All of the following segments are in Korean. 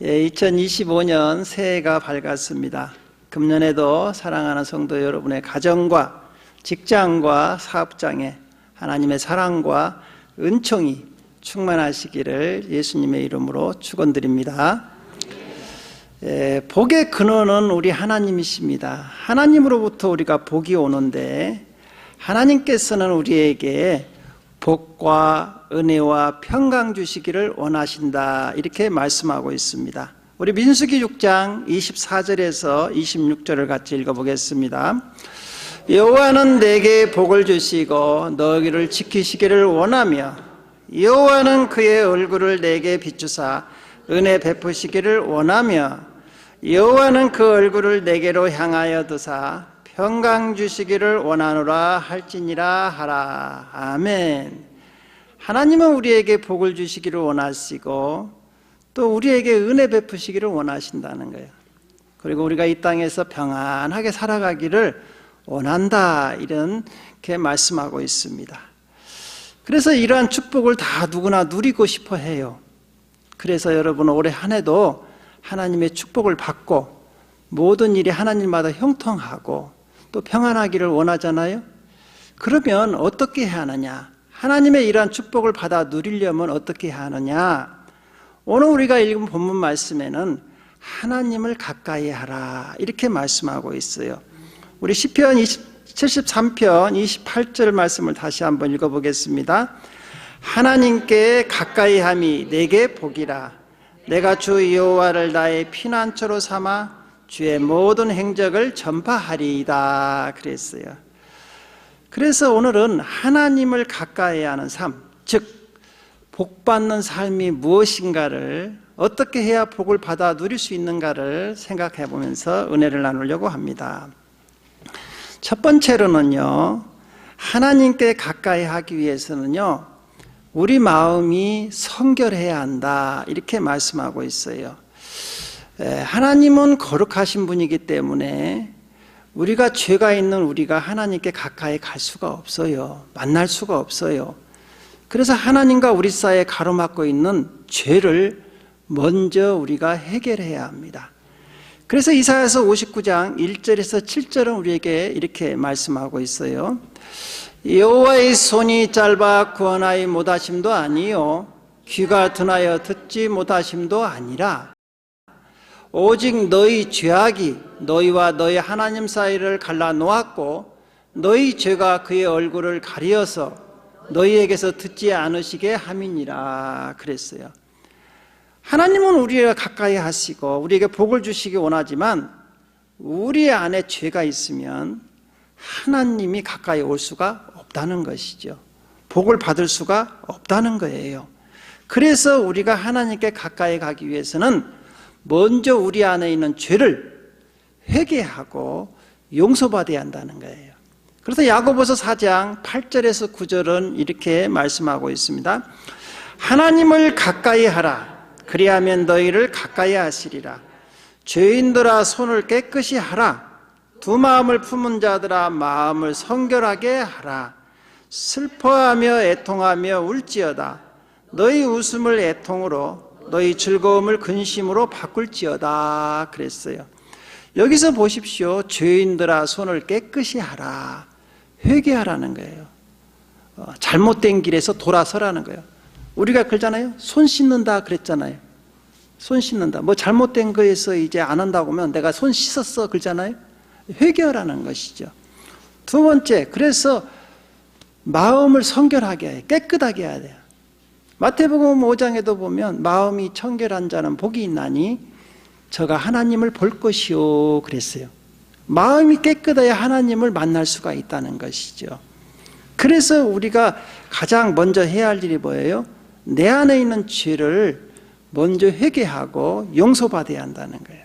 2025년 새해가 밝았습니다. 금년에도 사랑하는 성도 여러분의 가정과 직장과 사업장에 하나님의 사랑과 은총이 충만하시기를 예수님의 이름으로 축원드립니다. 복의 근원은 우리 하나님이십니다. 하나님으로부터 우리가 복이 오는데 하나님께서는 우리에게 복과 은혜와 평강 주시기를 원하신다, 이렇게 말씀하고 있습니다. 우리 민수기 6장 24절에서 26절을 같이 읽어보겠습니다. 여호와는 내게 복을 주시고 너희를 지키시기를 원하며 여호와는 그의 얼굴을 내게 비추사 은혜 베푸시기를 원하며 여호와는 그 얼굴을 내게로 향하여 드사 평강 주시기를 원하노라 할지니라 하라. 아멘. 하나님은 우리에게 복을 주시기를 원하시고 또 우리에게 은혜 베푸시기를 원하신다는 거예요. 그리고 우리가 이 땅에서 평안하게 살아가기를 원한다, 이렇게 말씀하고 있습니다. 그래서 이러한 축복을 다 누구나 누리고 싶어 해요. 그래서 여러분, 올해 한 해도 하나님의 축복을 받고 모든 일이 하나님마다 형통하고 또 평안하기를 원하잖아요. 그러면 어떻게 해야 하느냐? 하나님의 이러한 축복을 받아 누리려면 어떻게 해야 하느냐? 오늘 우리가 읽은 본문 말씀에는 하나님을 가까이 하라, 이렇게 말씀하고 있어요. 우리 시편 73편 28절 말씀을 다시 한번 읽어보겠습니다. 하나님께 가까이 함이 내게 복이라. 내가 주 여호와를 나의 피난처로 삼아 주의 모든 행적을 전파하리이다, 그랬어요. 그래서 오늘은 하나님을 가까이 하는 삶, 즉 복받는 삶이 무엇인가를, 어떻게 해야 복을 받아 누릴 수 있는가를 생각해 보면서 은혜를 나누려고 합니다. 첫 번째로는요, 하나님께 가까이 하기 위해서는요, 우리 마음이 성결해야 한다, 이렇게 말씀하고 있어요. 하나님은 거룩하신 분이기 때문에 우리가 죄가 있는 우리가 하나님께 가까이 갈 수가 없어요. 만날 수가 없어요. 그래서 하나님과 우리 사이에 가로막고 있는 죄를 먼저 우리가 해결해야 합니다. 그래서 이사야서 59장 1절에서 7절은 우리에게 이렇게 말씀하고 있어요. 여호와의 손이 짧아 구원하지 못하심도 아니요 귀가 둔하여 듣지 못하심도 아니라 오직 너희 죄악이 너희와 너희 하나님 사이를 갈라놓았고 너희 죄가 그의 얼굴을 가리어서 너희에게서 듣지 않으시게 함이니라, 그랬어요. 하나님은 우리가 가까이 하시고 우리에게 복을 주시기 원하지만 우리 안에 죄가 있으면 하나님이 가까이 올 수가 없다는 것이죠. 복을 받을 수가 없다는 거예요. 그래서 우리가 하나님께 가까이 가기 위해서는 먼저 우리 안에 있는 죄를 회개하고 용서받아야 한다는 거예요. 그래서 야고보서 4장 8절에서 9절은 이렇게 말씀하고 있습니다. 하나님을 가까이 하라. 그리하면 너희를 가까이 하시리라. 죄인들아 손을 깨끗이 하라. 두 마음을 품은 자들아 마음을 성결하게 하라. 슬퍼하며 애통하며 울지어다. 너희 웃음을 애통으로 너희 즐거움을 근심으로 바꿀지어다, 그랬어요. 여기서 보십시오. 죄인들아 손을 깨끗이 하라. 회개하라는 거예요. 잘못된 길에서 돌아서라는 거예요. 우리가 그러잖아요. 손 씻는다 그랬잖아요. 손 씻는다. 뭐 잘못된 거에서 이제 안 한다고 하면 내가 손 씻었어 그러잖아요. 회개하라는 것이죠. 두 번째, 그래서 마음을 성결하게 해야, 깨끗하게 해야 돼요. 마태복음 5장에도 보면 마음이 청결한 자는 복이 있나니 저가 하나님을 볼 것이요, 그랬어요. 마음이 깨끗해야 하나님을 만날 수가 있다는 것이죠. 그래서 우리가 가장 먼저 해야 할 일이 뭐예요? 내 안에 있는 죄를 먼저 회개하고 용서받아야 한다는 거예요.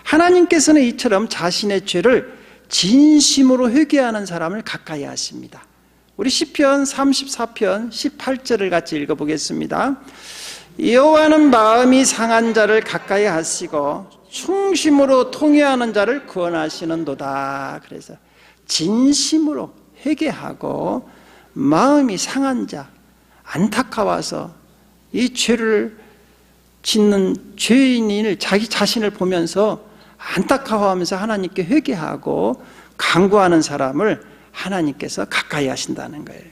하나님께서는 이처럼 자신의 죄를 진심으로 회개하는 사람을 가까이 하십니다. 우리 시편 34편 18절을 같이 읽어보겠습니다. 여호와는 마음이 상한 자를 가까이 하시고 충심으로 통회하는 자를 구원하시는도다. 그래서 진심으로 회개하고 마음이 상한 자, 안타까워서 이 죄를 짓는 죄인을 자기 자신을 보면서 안타까워하면서 하나님께 회개하고 간구하는 사람을 하나님께서 가까이 하신다는 거예요.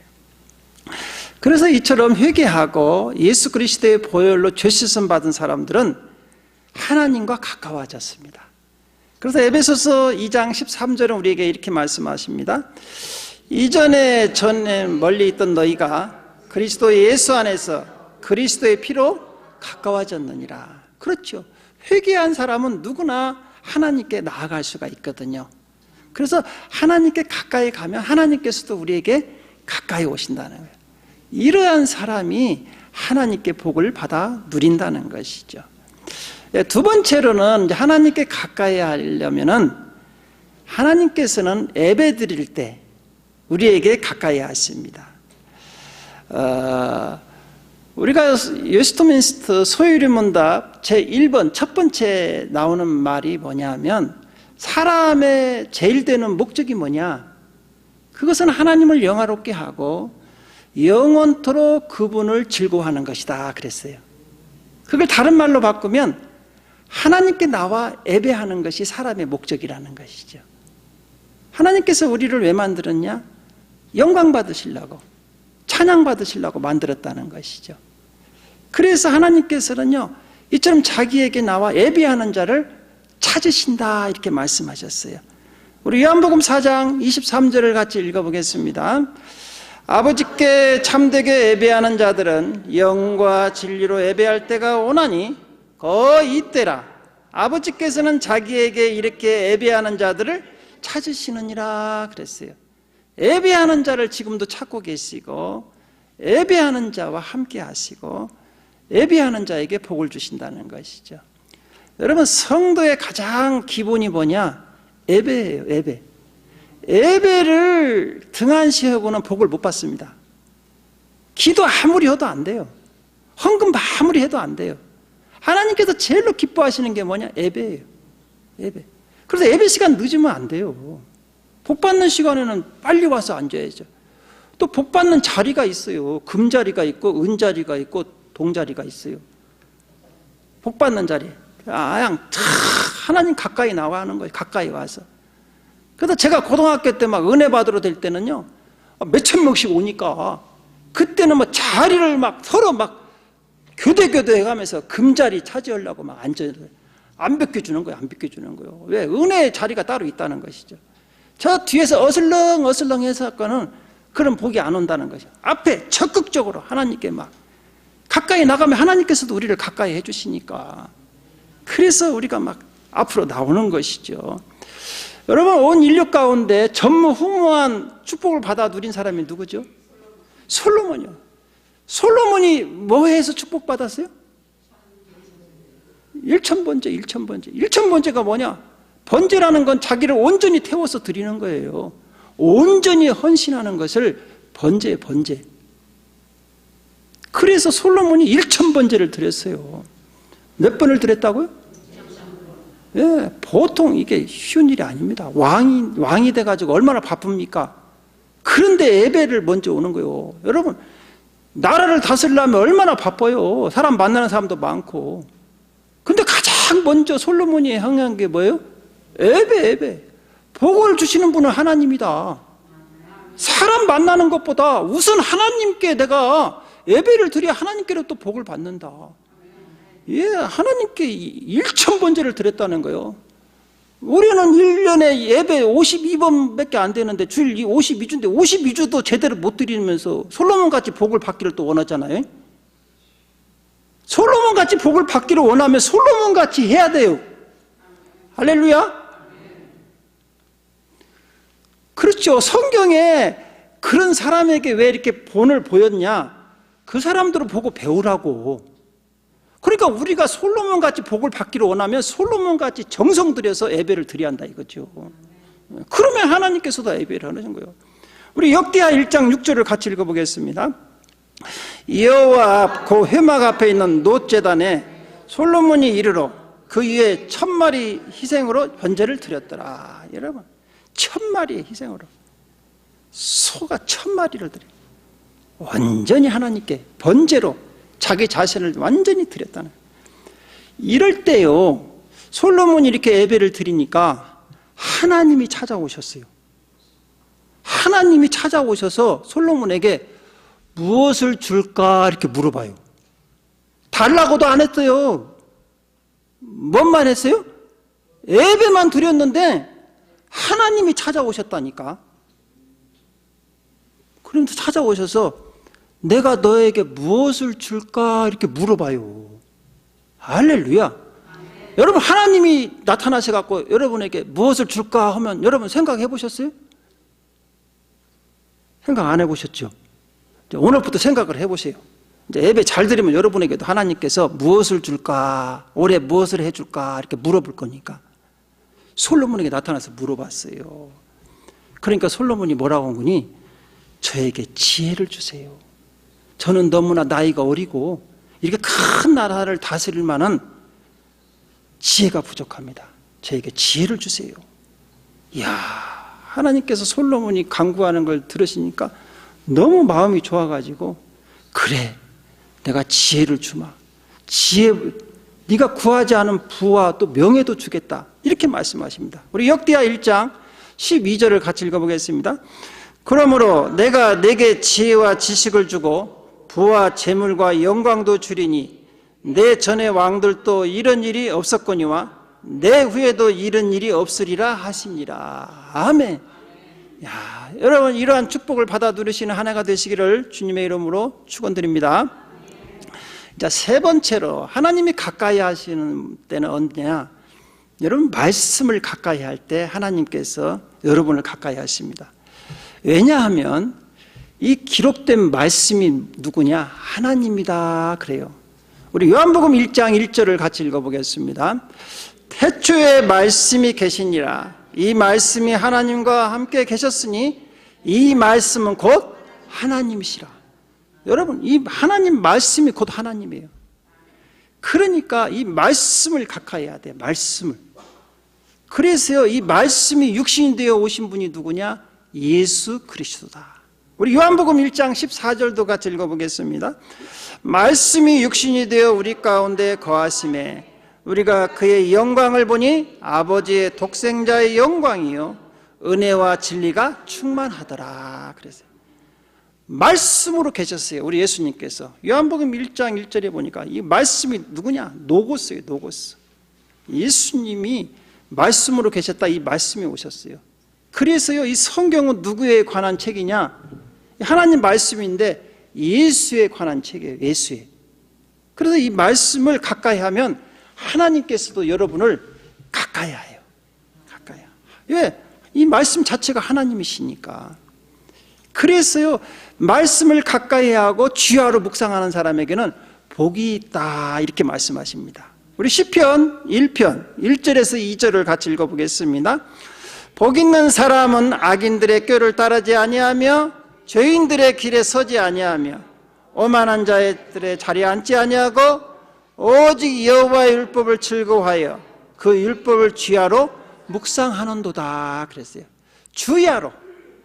그래서 이처럼 회개하고 예수 그리스도의 보혈로 죄 씻음 받은 사람들은 하나님과 가까워졌습니다. 그래서 에베소서 2장 13절은 우리에게 이렇게 말씀하십니다. 이전에 전에 멀리 있던 너희가 그리스도 예수 안에서 그리스도의 피로 가까워졌느니라. 그렇죠. 회개한 사람은 누구나 하나님께 나아갈 수가 있거든요. 그래서 하나님께 가까이 가면 하나님께서도 우리에게 가까이 오신다는 거예요. 이러한 사람이 하나님께 복을 받아 누린다는 것이죠. 두 번째로는 하나님께 가까이 하려면은 하나님께서는 예배 드릴 때 우리에게 가까이 하십니다. 우리가 웨스트민스터 소유리문답 제1번 첫 번째 나오는 말이 뭐냐면 사람의 제일 되는 목적이 뭐냐? 그것은 하나님을 영화롭게 하고 영원토록 그분을 즐거워하는 것이다 그랬어요. 그걸 다른 말로 바꾸면 하나님께 나와 예배하는 것이 사람의 목적이라는 것이죠. 하나님께서 우리를 왜 만들었냐? 영광 받으시려고, 찬양 받으시려고 만들었다는 것이죠. 그래서 하나님께서는요, 이처럼 자기에게 나와 예배하는 자를 찾으신다 이렇게 말씀하셨어요. 우리 요한복음 4장 23절을 같이 읽어보겠습니다. 아버지께 참되게 예배하는 자들은 영과 진리로 예배할 때가 오나니 거의 이때라. 아버지께서는 자기에게 이렇게 예배하는 자들을 찾으시느니라 그랬어요. 예배하는 자를 지금도 찾고 계시고 예배하는 자와 함께 하시고 예배하는 자에게 복을 주신다는 것이죠. 여러분, 성도의 가장 기본이 뭐냐? 예배예요. 예배. 예배를 등한시하고는 복을 못 받습니다. 기도 아무리 해도 안 돼요. 헌금 아무리 해도 안 돼요. 하나님께서 제일로 기뻐하시는 게 뭐냐? 예배예요. 예배. 그래서 예배 시간 늦으면 안 돼요. 복 받는 시간에는 빨리 와서 앉아야죠. 또 복 받는 자리가 있어요. 금자리가 있고 은자리가 있고 동자리가 있어요. 복 받는 자리. 그냥 하나님 가까이 나와 하는 거예요. 가까이 와서. 그래서 제가 고등학교 때 막 은혜 받으러 될 때는요, 몇천 명씩 오니까 그때는 뭐 자리를 막 서로 막 교대 해가면서 금자리 차지하려고 막 앉아요. 안 비켜주는 거예요. 안 비켜주는 거예요. 왜? 은혜의 자리가 따로 있다는 것이죠. 저 뒤에서 어슬렁 해서는 그런 복이 안 온다는 것이죠. 앞에 적극적으로 하나님께 막 가까이 나가면 하나님께서도 우리를 가까이 해주시니까 그래서 우리가 막 앞으로 나오는 것이죠. 여러분, 온 인류 가운데 전무후무한 축복을 받아 누린 사람이 누구죠? 솔로몬이요. 솔로몬이 뭐 해서 축복받았어요? 일천번제. 일천번제가 뭐냐? 번제라는 건 자기를 온전히 태워서 드리는 거예요. 온전히 헌신하는 것을 번제. 그래서 솔로몬이 1000번제를 드렸어요. 몇 번을 드렸다고요? 예, 보통 이게 쉬운 일이 아닙니다. 왕이 돼가지고 얼마나 바쁩니까? 그런데 예배를 먼저 오는 거예요. 여러분, 나라를 다스리려면 얼마나 바빠요. 사람 만나는 사람도 많고. 근데 가장 먼저 솔로몬이 향한 게 뭐예요? 예배. 복을 주시는 분은 하나님이다. 사람 만나는 것보다 우선 하나님께 내가 예배를 드려야 하나님께로 또 복을 받는다. 예, 하나님께 1000번제를 드렸다는 거예요. 우리는 1년에 예배 52번밖에 안 되는데 주일 52주인데 52주도 제대로 못 드리면서 솔로몬같이 복을 받기를 또 원하잖아요. 솔로몬같이 복을 받기를 원하면 솔로몬같이 해야 돼요. 할렐루야. 그렇죠. 성경에 그런 사람에게 왜 이렇게 본을 보였냐? 그 사람들을 보고 배우라고. 그러니까 우리가 솔로몬같이 복을 받기를 원하면 솔로몬같이 정성 들여서 예배를 드려야 한다 이거죠. 그러면 하나님께서도 예배를 하는 거예요. 우리 역대하 1장 6절을 같이 읽어보겠습니다. 여호와 앞 그 회막 앞에 있는 놋제단에 솔로몬이 이르러 그 위에 1000마리 희생으로 번제를 드렸더라. 여러분, 1000마리의 희생으로 소가 1000마리를 드려 완전히 하나님께 번제로 자기 자신을 완전히 드렸다는 거예요. 이럴 때요, 솔로몬이 이렇게 예배를 드리니까 하나님이 찾아오셨어요. 하나님이 찾아오셔서 솔로몬에게 무엇을 줄까 이렇게 물어봐요. 달라고도 안 했어요. 뭔 말 했어요? 예배만 드렸는데 하나님이 찾아오셨다니까. 그러면서 찾아오셔서 내가 너에게 무엇을 줄까 이렇게 물어봐요. 할렐루야. 여러분, 하나님이 나타나셔갖고 여러분에게 무엇을 줄까 하면 여러분 생각해 보셨어요? 생각 안 해보셨죠? 오늘부터 생각을 해보세요. 이제 예배 잘 드리면 여러분에게도 하나님께서 무엇을 줄까, 올해 무엇을 해줄까 이렇게 물어볼 거니까. 솔로몬에게 나타나서 물어봤어요. 그러니까 솔로몬이 뭐라고 한 거니? 저에게 지혜를 주세요. 저는 너무나 나이가 어리고 이렇게 큰 나라를 다스릴 만한 지혜가 부족합니다. 저에게 지혜를 주세요. 이야, 하나님께서 솔로몬이 간구하는 걸 들으시니까 너무 마음이 좋아가지고, 그래, 내가 지혜를 주마. 지혜, 네가 구하지 않은 부와 또 명예도 주겠다. 이렇게 말씀하십니다. 우리 역대하 1장 12절을 같이 읽어보겠습니다. 그러므로 내가 내게 지혜와 지식을 주고 부와 재물과 영광도 주리니 내 전의 왕들도 이런 일이 없었거니와 내 후에도 이런 일이 없으리라 하시니라. 아멘. 야, 여러분, 이러한 축복을 받아 누리시는 한 해가 되시기를 주님의 이름으로 축원드립니다. 자, 세 번째로 하나님이 가까이 하시는 때는 언제냐? 여러분, 말씀을 가까이 할 때 하나님께서 여러분을 가까이 하십니다. 왜냐하면 이 기록된 말씀이 누구냐? 하나님이다 그래요. 우리 요한복음 1장 1절을 같이 읽어보겠습니다. 태초에 말씀이 계시니라. 이 말씀이 하나님과 함께 계셨으니 이 말씀은 곧 하나님이시라. 여러분, 이 하나님 말씀이 곧 하나님이에요. 그러니까 이 말씀을 가까이 해야 돼. 말씀을. 그래서요, 이 말씀이 육신이 되어 오신 분이 누구냐? 예수 그리스도다. 우리 요한복음 1장 14절도 같이 읽어보겠습니다. 말씀이 육신이 되어 우리 가운데 거하심에 우리가 그의 영광을 보니 아버지의 독생자의 영광이요 은혜와 진리가 충만하더라. 그랬어요. 말씀으로 계셨어요. 우리 예수님께서. 요한복음 1장 1절에 보니까 이 말씀이 누구냐? 노고스예요. 노고스. 예수님이 말씀으로 계셨다. 이 말씀이 오셨어요. 그래서요, 이 성경은 누구에 관한 책이냐? 하나님 말씀인데 예수에 관한 책이에요. 예수에. 그래서 이 말씀을 가까이 하면 하나님께서도 여러분을 가까이 해요. 가까이. 왜? 이 말씀 자체가 하나님이시니까. 그래서요, 말씀을 가까이 하고 주야로 묵상하는 사람에게는 복이 있다 이렇게 말씀하십니다. 우리 시편 1편 1절에서 2절을 같이 읽어보겠습니다. 복 있는 사람은 악인들의 꾀를 따르지 아니하며 죄인들의 길에 서지 아니하며 오만한 자들의 자리에 앉지 아니하고 오직 여호와의 율법을 즐거워하여 그 율법을 주야로 묵상하는도다 그랬어요. 주야로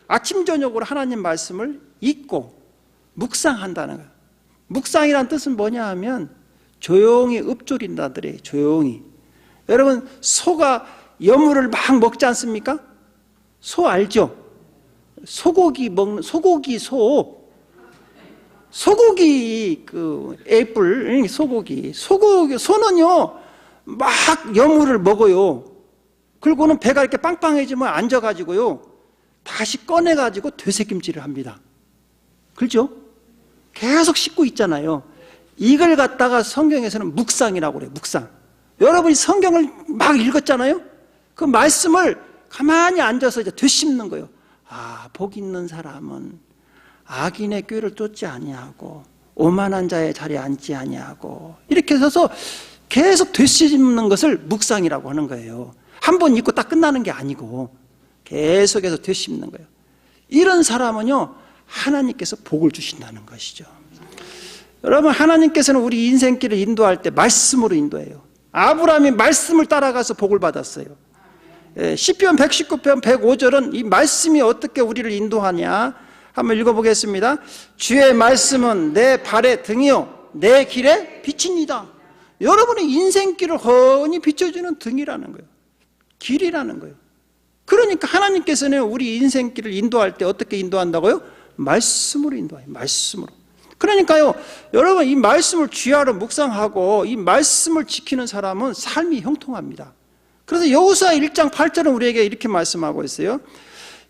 아침 저녁으로 하나님 말씀을 읽고 묵상한다는 거예요. 묵상이란 뜻은 뭐냐 하면 조용히 읊조린다더래요. 조용히. 여러분, 소가 여물을 막 먹지 않습니까? 소 알죠? 소고기 먹는 소고기 그 애플 소고기 소는요 막 여물을 먹어요. 그리고는 배가 이렇게 빵빵해지면 앉아가지고요 다시 꺼내가지고 되새김질을 합니다. 그렇죠? 계속 씻고 있잖아요. 이걸 갖다가 성경에서는 묵상이라고 그래요. 묵상. 여러분이 성경을 막 읽었잖아요. 그 말씀을 가만히 앉아서 이제 되씹는 거예요. 아, 복 있는 사람은 악인의 꾀를 쫓지 아니하고 오만한 자의 자리에 앉지 아니하고 이렇게 해서 계속 되씹는 것을 묵상이라고 하는 거예요. 한 번 읽고 딱 끝나는 게 아니고 계속해서 되씹는 거예요. 이런 사람은요 하나님께서 복을 주신다는 것이죠. 여러분, 하나님께서는 우리 인생길을 인도할 때 말씀으로 인도해요. 아브라함이 말씀을 따라가서 복을 받았어요. 시편 119편 105절은 이 말씀이 어떻게 우리를 인도하냐 한번 읽어보겠습니다. 주의 말씀은 내 발의 등이요 내 길의 빛입니다. 여러분의 인생길을 훤히 비춰주는 등이라는 거예요. 길이라는 거예요. 그러니까 하나님께서는 우리 인생길을 인도할 때 어떻게 인도한다고요? 말씀으로 인도해요. 말씀으로. 그러니까요, 여러분 이 말씀을 주야로 묵상하고 이 말씀을 지키는 사람은 삶이 형통합니다. 그래서 여호수아 1장 8절은 우리에게 이렇게 말씀하고 있어요.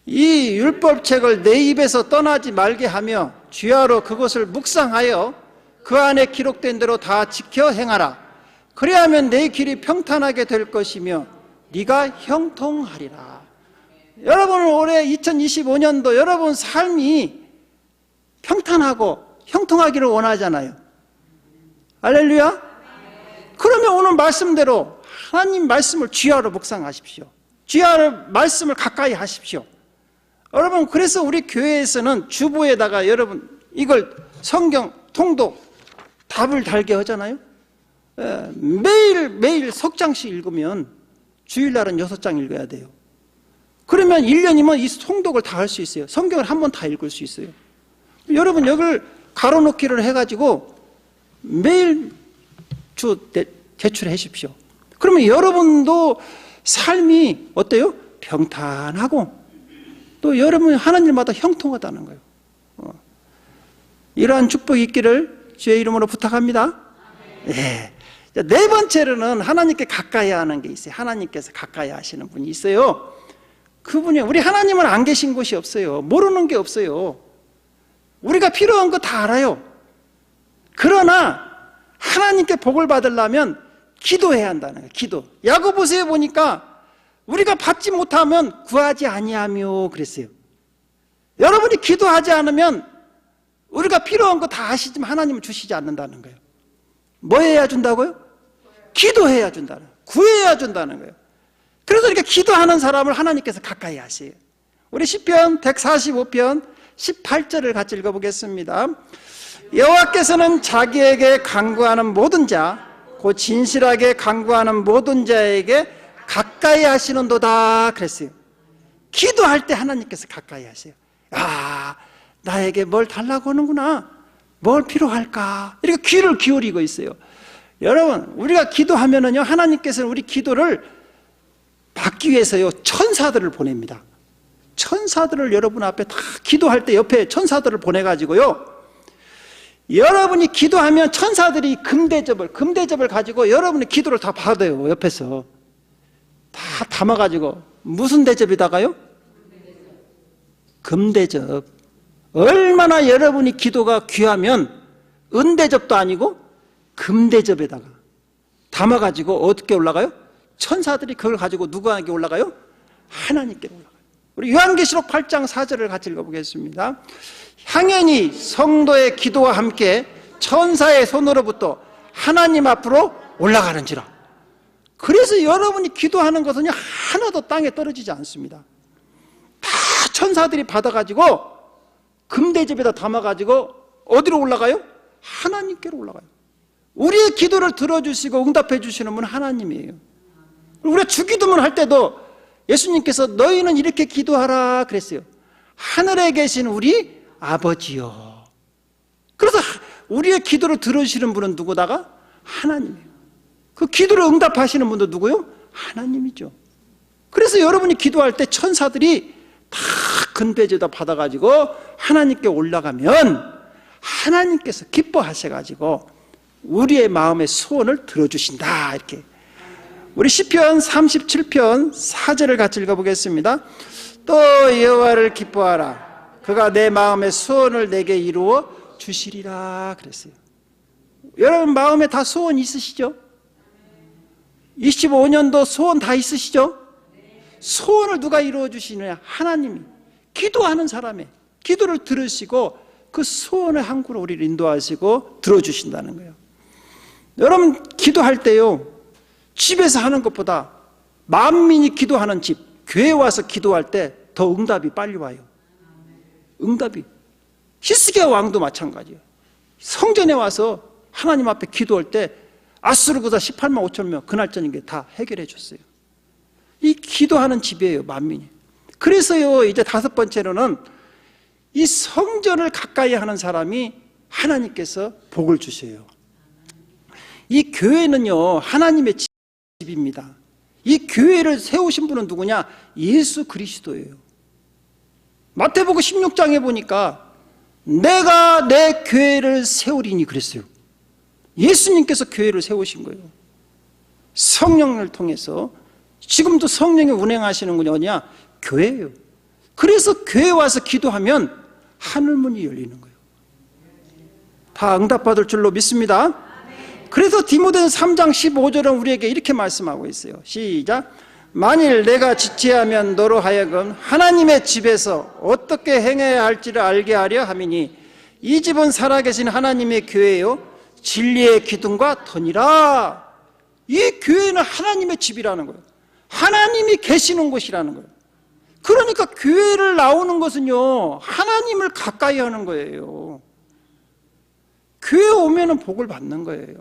이 율법책을 내 입에서 떠나지 말게 하며 주야로 그것을 묵상하여 그 안에 기록된 대로 다 지켜 행하라. 그래야면 내 길이 평탄하게 될 것이며 네가 형통하리라. 여러분 올해 2025년도 여러분 삶이 평탄하고 형통하기를 원하잖아요. 할렐루야. 그러면 오늘 말씀대로 하나님 말씀을 주야로 묵상하십시오. 주야로 말씀을 가까이 하십시오. 여러분 그래서 우리 교회에서는 주보에다가 여러분 이걸 성경 통독 답을 달게 하잖아요. 매일 석 장씩 읽으면 주일날은 6장 읽어야 돼요. 그러면 1년이면 이 통독을 다 할 수 있어요. 성경을 한 번 다 읽을 수 있어요. 여러분 여기를 가로놓기를 해가지고 매일 제출해 주십시오. 그러면 여러분도 삶이 어때요? 평탄하고 또 여러분 하나님마다 형통하다는 거예요. 이러한 축복이 있기를 주의 이름으로 부탁합니다. 네. 네 번째로는 하나님께 가까이 하는 게 있어요. 하나님께서 가까이 하시는 분이 있어요. 그분이 우리 하나님은 안 계신 곳이 없어요. 모르는 게 없어요. 우리가 필요한 거 다 알아요. 그러나 하나님께 복을 받으려면 기도해야 한다는 거예요. 기도. 야고보서에 보니까 우리가 받지 못하면 구하지 아니하며 그랬어요. 여러분이 기도하지 않으면 우리가 필요한 거 다 아시지만 하나님은 주시지 않는다는 거예요. 뭐 해야 준다고요? 기도해야 준다는 거예요. 구해야 준다는 거예요. 그래서 이렇게 기도하는 사람을 하나님께서 가까이 하세요. 우리 시편 145편 18절을 같이 읽어보겠습니다. 여호와께서는 자기에게 간구하는 모든 자, 곧 진실하게 간구하는 모든 자에게 가까이 하시는도다 그랬어요. 기도할 때 하나님께서 가까이 하세요. 아, 나에게 뭘 달라고 하는구나. 뭘 필요할까? 이렇게 귀를 기울이고 있어요. 여러분, 우리가 기도하면은요, 하나님께서는 우리 기도를 받기 위해서요, 천사들을 보냅니다. 천사들을 여러분 앞에 다 기도할 때 옆에 천사들을 보내가지고요, 여러분이 기도하면 천사들이 금대접을 가지고 여러분의 기도를 다 받아요. 옆에서 다 담아가지고. 무슨 대접이다가요? 금대접. 얼마나 여러분이 기도가 귀하면 은대접도 아니고 금대접에다가 담아가지고 어떻게 올라가요? 천사들이 그걸 가지고 누구에게 올라가요? 하나님께 올라가요. 우리 요한계시록 8장 4절을 같이 읽어보겠습니다. 향연이 성도의 기도와 함께 천사의 손으로부터 하나님 앞으로 올라가는지라. 그래서 여러분이 기도하는 것은 하나도 땅에 떨어지지 않습니다. 다 천사들이 받아가지고 금대접에다 담아가지고 어디로 올라가요? 하나님께로 올라가요. 우리의 기도를 들어주시고 응답해 주시는 분은 하나님이에요. 우리가 주기도문 할 때도 예수님께서 너희는 이렇게 기도하라 그랬어요. 하늘에 계신 우리 아버지요. 그래서 우리의 기도를 들어주시는 분은 누구다가? 하나님이에요. 그 기도를 응답하시는 분도 누구요? 하나님이죠. 그래서 여러분이 기도할 때 천사들이 다 금대접에다 받아가지고 하나님께 올라가면 하나님께서 기뻐하셔가지고 우리의 마음의 소원을 들어주신다. 이렇게. 우리 시편 37편 4절을 같이 읽어보겠습니다. 또 여호와를 기뻐하라. 그가 내 마음의 소원을 내게 이루어 주시리라 그랬어요. 여러분 마음에 다 소원 있으시죠? 25년도 소원 다 있으시죠? 소원을 누가 이루어 주시느냐? 하나님이. 기도하는 사람의 기도를 들으시고 그 소원의 항구로 우리를 인도하시고 들어주신다는 거예요. 여러분 기도할 때요, 집에서 하는 것보다 만민이 기도하는 집, 교회 와서 기도할 때 더 응답이 빨리 와요. 응답이. 히스기야 왕도 마찬가지예요. 성전에 와서 하나님 앞에 기도할 때 아수르고사 18만 5천 명 그날 저녁에 다 해결해 줬어요. 이 기도하는 집이에요, 만민이. 그래서요, 이제 다섯 번째로는 이 성전을 가까이 하는 사람이 하나님께서 복을 주셔요. 이 교회는요, 하나님의 집입니다. 이 교회를 세우신 분은 누구냐? 예수 그리스도예요. 마태복음 16장에 보니까 내가 내 교회를 세우리니 그랬어요. 예수님께서 교회를 세우신 거예요. 성령을 통해서. 지금도 성령이 운행하시는 건 어디냐? 교회예요. 그래서 교회 와서 기도하면 하늘문이 열리는 거예요. 다 응답받을 줄로 믿습니다. 그래서 디모데전서 3장 15절은 우리에게 이렇게 말씀하고 있어요. 시작. 만일 내가 지체하면 너로 하여금 하나님의 집에서 어떻게 행해야 할지를 알게 하려 함이니 이 집은 살아계신 하나님의 교회요 진리의 기둥과 터니라. 이 교회는 하나님의 집이라는 거예요. 하나님이 계시는 곳이라는 거예요. 그러니까 교회를 나오는 것은요, 하나님을 가까이 하는 거예요. 교회 오면은 복을 받는 거예요.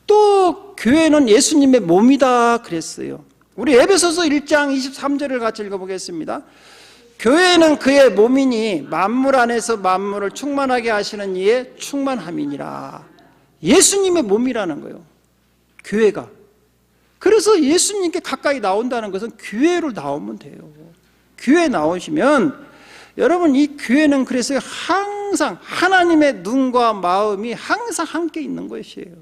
또 교회는 예수님의 몸이다 그랬어요. 우리 에베소서 1장 23절을 같이 읽어보겠습니다. 교회는 그의 몸이니 만물 안에서 만물을 충만하게 하시는 이의 충만함이니라. 예수님의 몸이라는 거예요, 교회가. 그래서 예수님께 가까이 나온다는 것은 교회로 나오면 돼요. 교회 나오시면 여러분, 이 교회는 그래서 항상 하나님의 눈과 마음이 항상 함께 있는 것이에요.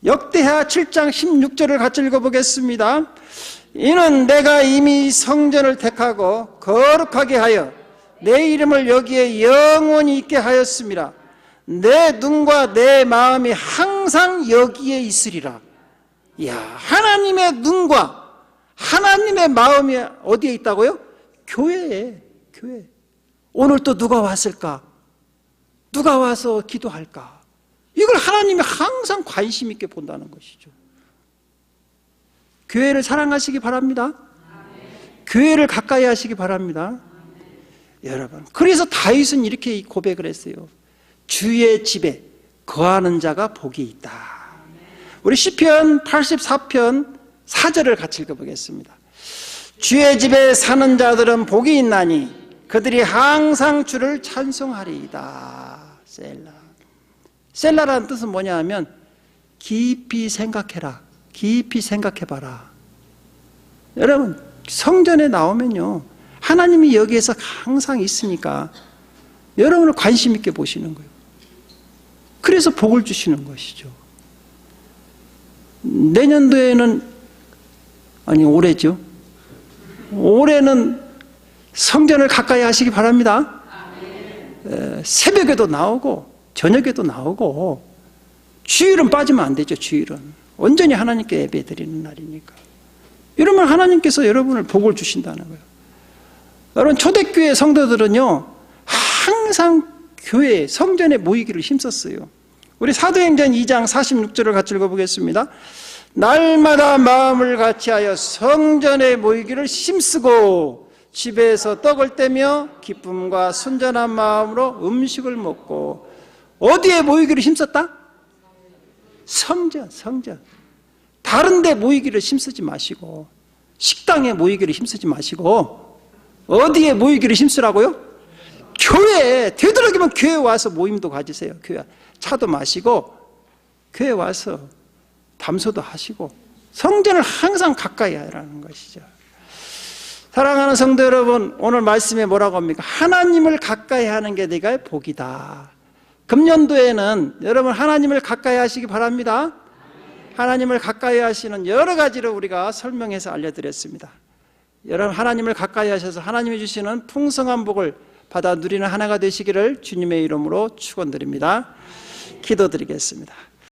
역대하 7장 16절을 같이 읽어보겠습니다. 이는 내가 이미 성전을 택하고 거룩하게 하여 내 이름을 여기에 영원히 있게 하였습니다. 내 눈과 내 마음이 항상 여기에 있으리라. 이야, 하나님의 눈과 하나님의 마음이 어디에 있다고요? 교회에. 교회. 오늘 또 누가 왔을까? 누가 와서 기도할까? 이걸 하나님이 항상 관심 있게 본다는 것이죠. 교회를 사랑하시기 바랍니다. 교회를 가까이 하시기 바랍니다. 여러분, 그래서 다윗은 이렇게 고백을 했어요. 주의 집에 거하는 자가 복이 있다. 우리 시편 84편 4절을 같이 읽어보겠습니다. 주의 집에 사는 자들은 복이 있나니 그들이 항상 주를 찬송하리이다. 셀라. 셀라라는 뜻은 뭐냐 하면 깊이 생각해라. 깊이 생각해봐라. 여러분, 성전에 나오면요, 하나님이 여기에서 항상 있으니까 여러분을 관심 있게 보시는 거예요. 그래서 복을 주시는 것이죠. 내년도에는, 아니 올해죠, 올해는 성전을 가까이 하시기 바랍니다. 새벽에도 나오고 저녁에도 나오고, 주일은 빠지면 안 되죠. 주일은 온전히 하나님께 예배 드리는 날이니까. 이러면 하나님께서 여러분을 복을 주신다는 거예요. 여러분, 초대교회 성도들은요 항상 교회 성전에 모이기를 힘썼어요. 우리 사도행전 2장 46절을 같이 읽어보겠습니다. 날마다 마음을 같이하여 성전에 모이기를 힘쓰고 집에서 떡을 떼며 기쁨과 순전한 마음으로 음식을 먹고. 어디에 모이기를 힘썼다? 성전. 다른 데 모이기를 힘쓰지 마시고, 식당에 모이기를 힘쓰지 마시고, 어디에 모이기를 힘쓰라고요? 교회에. 되도록이면 교회 와서 모임도 가지세요. 교회 차도 마시고 교회 와서 담소도 하시고 성전을 항상 가까이 하라는 것이죠. 사랑하는 성도 여러분, 오늘 말씀에 뭐라고 합니까? 하나님을 가까이 하는 게 네가 복이다. 금년도에는 여러분 하나님을 가까이 하시기 바랍니다. 하나님을 가까이 하시는 여러 가지를 우리가 설명해서 알려드렸습니다. 여러분, 하나님을 가까이 하셔서 하나님이 주시는 풍성한 복을 받아 누리는 하나가 되시기를 주님의 이름으로 축원드립니다. 기도드리겠습니다.